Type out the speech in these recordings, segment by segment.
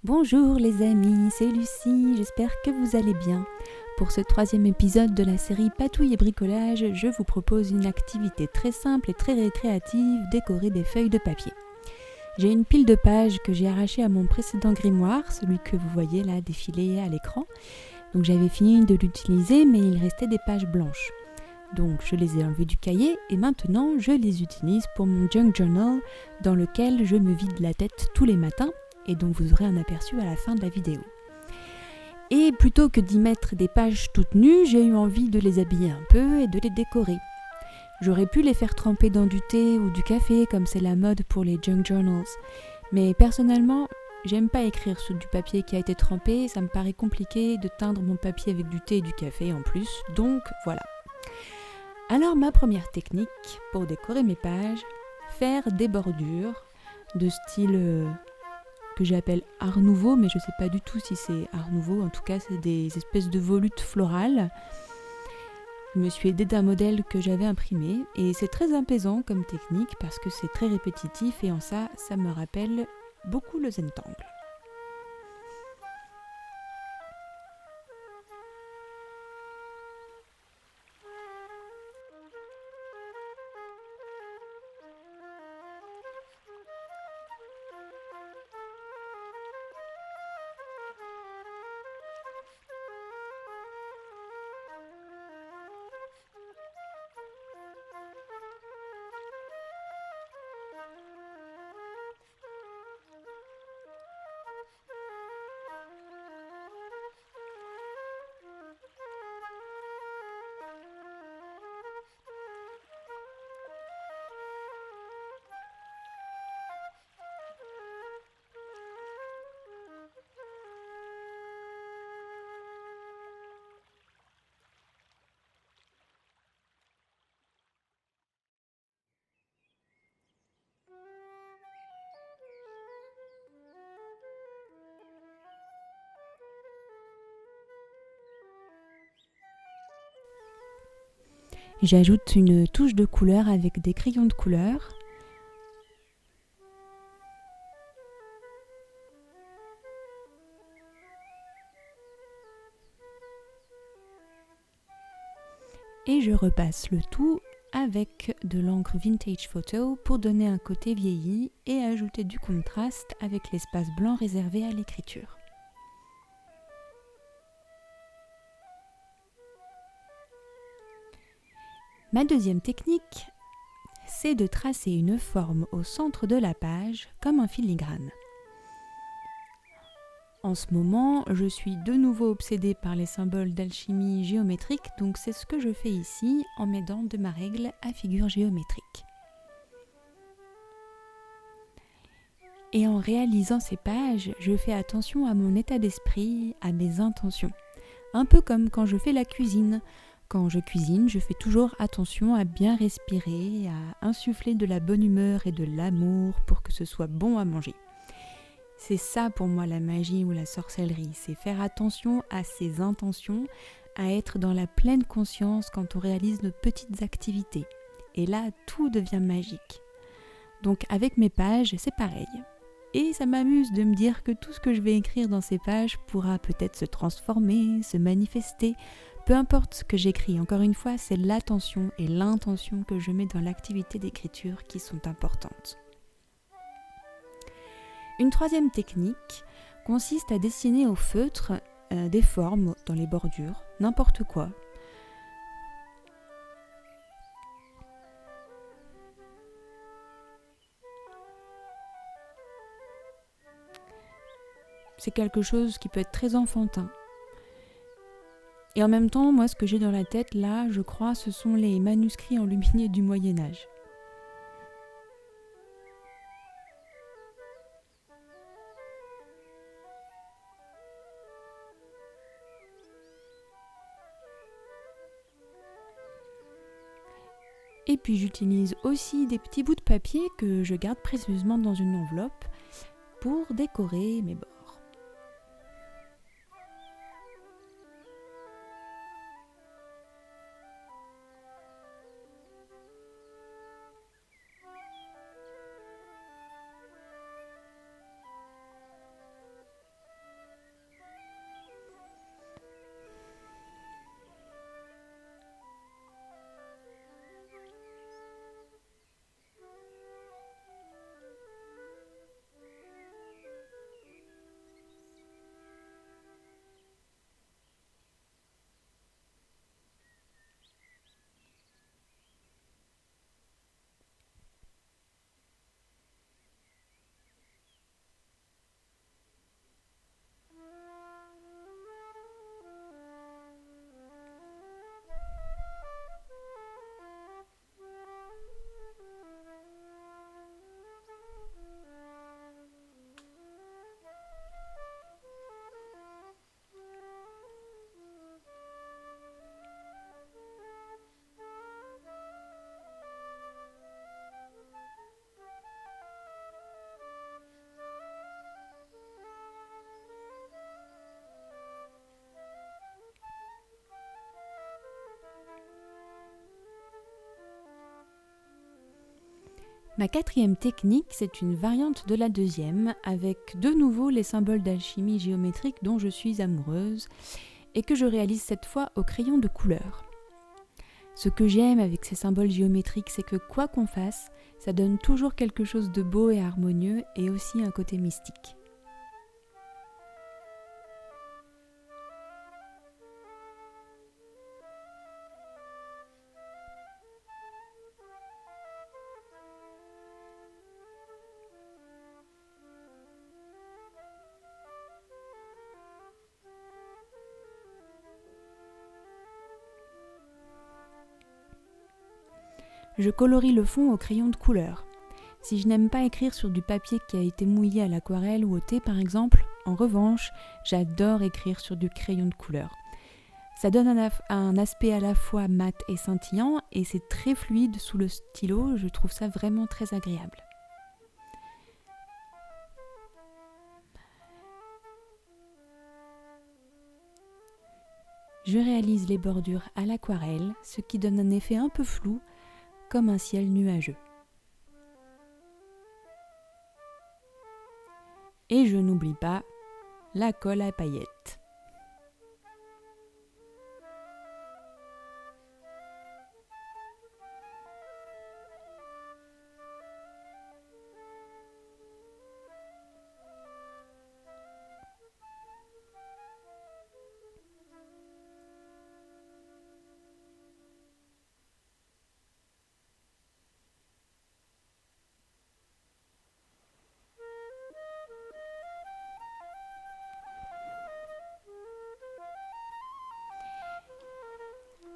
Bonjour les amis, c'est Lucie, j'espère que vous allez bien. Pour ce 3e épisode de la série Patouille et bricolage, je vous propose une activité très simple et très récréative, décorer des feuilles de papier. J'ai une pile de pages que j'ai arrachées à mon précédent grimoire, celui que vous voyez là défiler à l'écran. Donc j'avais fini de l'utiliser mais il restait des pages blanches. Donc je les ai enlevées du cahier et maintenant je les utilise pour mon junk journal dans lequel je me vide la tête tous les matins et dont vous aurez un aperçu à la fin de la vidéo. Et plutôt que d'y mettre des pages toutes nues, j'ai eu envie de les habiller un peu et de les décorer. J'aurais pu les faire tremper dans du thé ou du café comme c'est la mode pour les junk journals. Mais personnellement, j'aime pas écrire sur du papier qui a été trempé, ça me paraît compliqué de teindre mon papier avec du thé et du café en plus, donc voilà. Alors ma première technique pour décorer mes pages, faire des bordures de style que j'appelle Art Nouveau, mais je sais pas du tout si c'est Art Nouveau, en tout cas c'est des espèces de volutes florales. Je me suis aidée d'un modèle que j'avais imprimé et c'est très apaisant comme technique parce que c'est très répétitif et en ça me rappelle beaucoup le Zentangle. J'ajoute une touche de couleur avec des crayons de couleur. Et je repasse le tout avec de l'encre Vintage Photo pour donner un côté vieilli et ajouter du contraste avec l'espace blanc réservé à l'écriture. Ma deuxième technique, c'est de tracer une forme au centre de la page comme un filigrane. En ce moment, je suis de nouveau obsédée par les symboles d'alchimie géométrique, donc c'est ce que je fais ici en m'aidant de ma règle à figure géométrique. Et en réalisant ces pages, je fais attention à mon état d'esprit, à mes intentions. Un peu comme quand je fais la cuisine. Quand je cuisine, je fais toujours attention à bien respirer, à insuffler de la bonne humeur et de l'amour pour que ce soit bon à manger. C'est ça pour moi la magie ou la sorcellerie, c'est faire attention à ses intentions, à être dans la pleine conscience quand on réalise nos petites activités. Et là, tout devient magique. Donc avec mes pages, c'est pareil. Et ça m'amuse de me dire que tout ce que je vais écrire dans ces pages pourra peut-être se transformer, se manifester. Peu importe ce que j'écris, encore une fois, c'est l'attention et l'intention que je mets dans l'activité d'écriture qui sont importantes. Une troisième technique consiste à dessiner au feutre des formes dans les bordures, n'importe quoi. C'est quelque chose qui peut être très enfantin. Et en même temps, moi, ce que j'ai dans la tête, là, je crois, ce sont les manuscrits enluminés du Moyen-Âge. Et puis j'utilise aussi des petits bouts de papier que je garde précieusement dans une enveloppe pour décorer mes bords. Ma quatrième technique, c'est une variante de la deuxième, avec de nouveau les symboles d'alchimie géométrique dont je suis amoureuse, et que je réalise cette fois au crayon de couleur. Ce que j'aime avec ces symboles géométriques, c'est que quoi qu'on fasse, ça donne toujours quelque chose de beau et harmonieux, et aussi un côté mystique. Je colorie le fond au crayon de couleur. Si je n'aime pas écrire sur du papier qui a été mouillé à l'aquarelle ou au thé par exemple, en revanche, j'adore écrire sur du crayon de couleur. Ça donne un aspect à la fois mat et scintillant et c'est très fluide sous le stylo, je trouve ça vraiment très agréable. Je réalise les bordures à l'aquarelle, ce qui donne un effet un peu flou, comme un ciel nuageux. Et je n'oublie pas la colle à paillettes.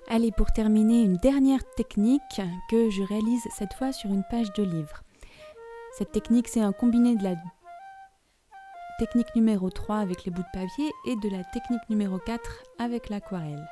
Allez, pour terminer, une dernière technique que je réalise cette fois sur une page de livre. Cette technique, c'est un combiné de la technique numéro 3 avec les bouts de papier et de la technique numéro 4 avec l'aquarelle.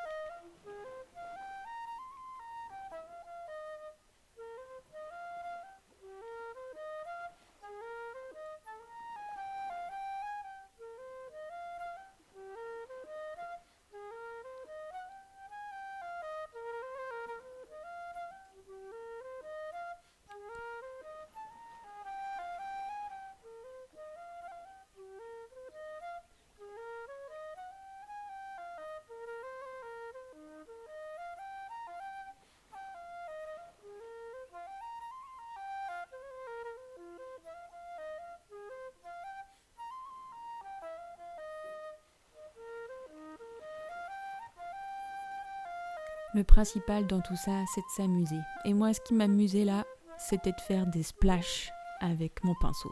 Le principal dans tout ça, c'est de s'amuser. Et moi, ce qui m'amusait là, c'était de faire des splashs avec mon pinceau.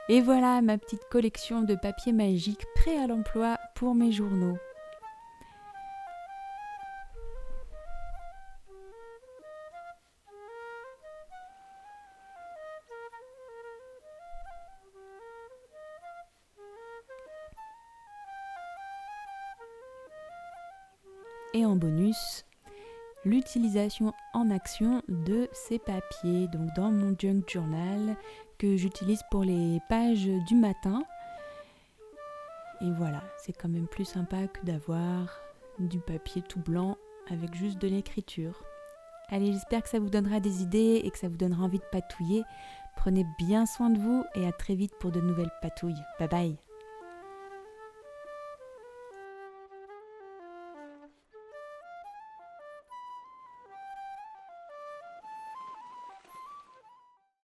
Et voilà ma petite collection de papier magique prêt à l'emploi pour mes journaux. Et en bonus, l'utilisation en action de ces papiers, donc dans mon junk journal que j'utilise pour les pages du matin. Et voilà, c'est quand même plus sympa que d'avoir du papier tout blanc avec juste de l'écriture. Allez, j'espère que ça vous donnera des idées et que ça vous donnera envie de patouiller. Prenez bien soin de vous et à très vite pour de nouvelles patouilles. Bye bye!